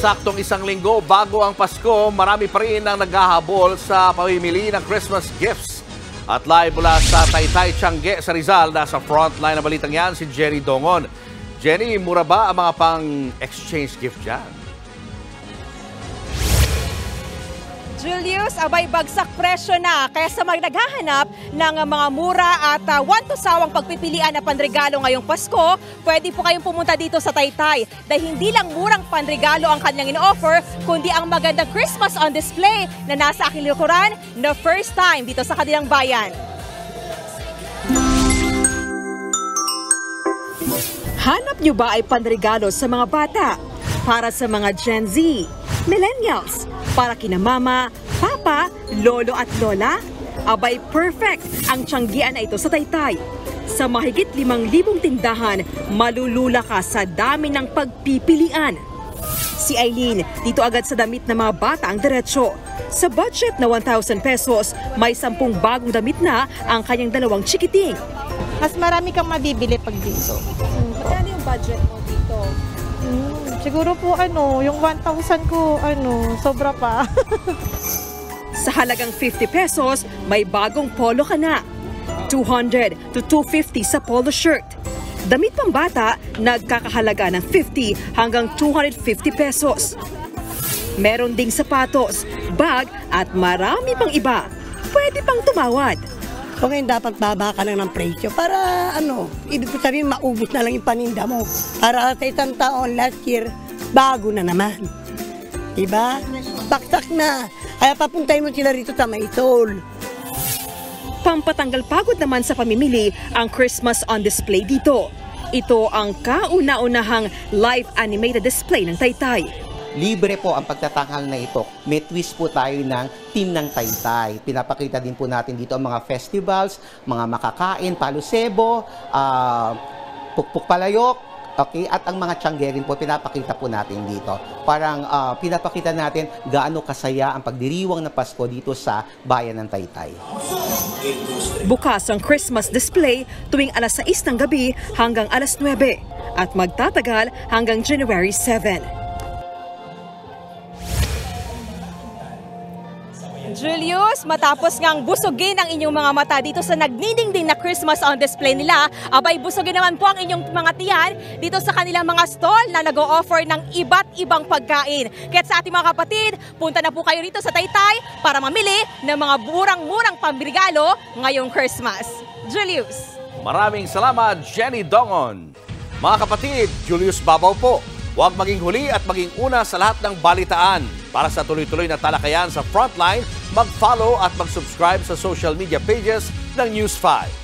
Saktong isang linggo bago ang Pasko, marami pa rin ang naghahabol sa pamimili ng Christmas gifts. At live mula sa Taytay, Tiangge sa Rizal, nasa frontline na balitang yan si Jenny Dongon. Jenny, mura ba ang mga pang-exchange gift dyan? Julius, abay bagsak presyo na. Kaya sa mga naghahanap ng mga mura at want-to-sawang pagpipilian na panregalo ngayong Pasko, pwede po kayong pumunta dito sa Taytay. Dahil hindi lang murang panregalo ang kanyang ino-offer, kundi ang magandang Christmas on display na nasa aking likuran na first time dito sa kanilang bayan. Hanap nyo ba ay panregalo sa mga bata? Para sa mga Gen Z, Millennials, para kina mama, papa, lolo at lola? Abay perfect ang tiyanggian na ito sa Taytay. Sa mahigit 5,000 tindahan, malulula ka sa dami ng pagpipilian. Si Eileen, dito agad sa damit ng mga bata ang diretsyo. Sa budget na 1,000 pesos, may 10 bagong damit na ang kanyang dalawang chikiting. Mas marami kang mabibili pag dito. Magkano yung budget mo dito? Siguro po yung 1,000 ko, sobra pa. Sa halagang 50 pesos, may bagong polo ka na. 200 to 250 sa polo shirt. Damit pang bata, nagkakahalaga ng 50 hanggang 250 pesos. Meron ding sapatos, bag at marami pang iba. Pwede pang tumawad. So ngayon dapat baba ka lang ng presyo para ibig ko sabihin maubos na lang yung paninda mo. Para sa isang taon last year, bago na naman. Diba? Baksak na. Kaya papuntay mo sila rito sa Maisol. Pampatanggal pagod naman sa pamimili ang Christmas on display dito. Ito ang kauna-unahang live animated display ng Taytay. Libre po ang pagtatanghal na ito. May twist po tayo ng team ng Taytay. Pinapakita din po natin dito ang mga festivals, mga makakain, palusebo, pukpuk palayok, okay? At ang mga tiyangge rin po, pinapakita po natin dito. Parang pinapakita natin gaano kasaya ang pagdiriwang ng Pasko dito sa bayan ng Taytay. Bukas ang Christmas display tuwing alas 6 ng gabi hanggang alas 9 at magtatagal hanggang January 7. Julius, matapos ngang busugin ang inyong mga mata dito sa nagniningning na Christmas on display nila, abay busugin naman po ang inyong mga tiyan dito sa kanilang mga stall na nag-o-offer ng iba't ibang pagkain. Kaya sa ating mga kapatid, punta na po kayo rito sa Taytay para mamili ng mga murang-murang pamregalo ngayong Christmas. Julius. Maraming salamat, Jenny Dongon. Mga kapatid, Julius Babaw po. Huwag maging huli at maging una sa lahat ng balitaan. Para sa tuloy-tuloy na talakayan sa Frontline, mag-follow at mag-subscribe sa social media pages ng News 5.